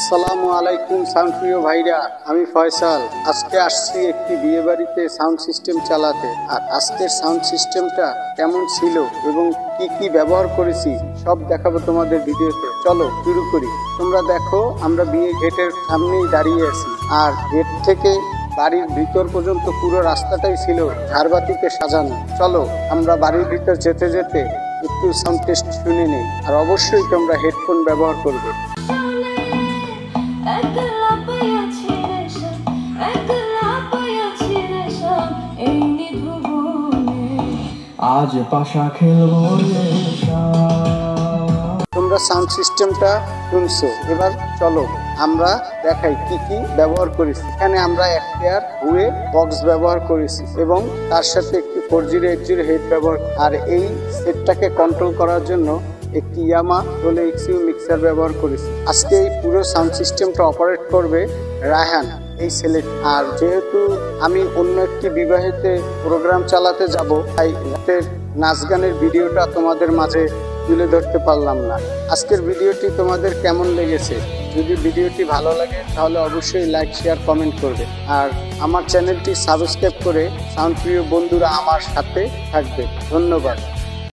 আসসালামু আলাইকুম সাউন্ড প্রিয় ভাইরা, আমি ফয়সাল। আজকে আসছি একটি বিয়ে বাড়িতে সাউন্ড সিস্টেম চালাতে। আর আজকের সাউন্ড সিস্টেমটা কেমন ছিল এবং কি কি ব্যবহার করেছি সব দেখাবো তোমাদের ভিডিওতে। চলো শুরু করি। তোমরা দেখো, আমরা বিয়ে গেটের সামনেই দাঁড়িয়ে আছি। আর গেট থেকে বাড়ির ভিতর পর্যন্ত পুরো রাস্তাটাই ছিল ঝাড়বাতিতে সাজানো। চলো আমরা বাড়ির ভিতর যেতে যেতে একটু সাউন্ড টেস্ট শুনে নিই। আর অবশ্যই তোমরা হেডফোন ব্যবহার করবে। আজ পাশা খেলবো। তোমরা সাউন্ড সিস্টেমটা শুনছো, এবার চলো আমরা দেখাই কি কি ব্যবহার করেছি। এখানে আমরা এক পেয়ার হুয়ে বক্স ব্যবহার করেছি এবং তার সাথে একটি 4080 হেড ব্যবহার। আর এই সেটটাকে কন্ট্রোল করার জন্য একটি ইয়ামা ডোলে এক্সইউ মিক্সার ব্যবহার করেছি। আজকে এই পুরো সাউন্ড সিস্টেমটা অপারেট করবে রায়হান, এই ছেলে। আর যেহেতু আমি অন্য একটি বিবাহেতে প্রোগ্রাম চালাতে যাব, তাই রাতের নাচ গানের ভিডিওটা তোমাদের মাঝে তুলে ধরতে পারলাম না। আজকের ভিডিওটি তোমাদের কেমন লেগেছে? যদি ভিডিওটি ভালো লাগে তাহলে অবশ্যই লাইক, শেয়ার, কমেন্ট করবে। আর আমার চ্যানেলটি সাবস্ক্রাইব করে সাউন্ড প্রিয় বন্ধুরা আমার সাথে থাকবে। ধন্যবাদ।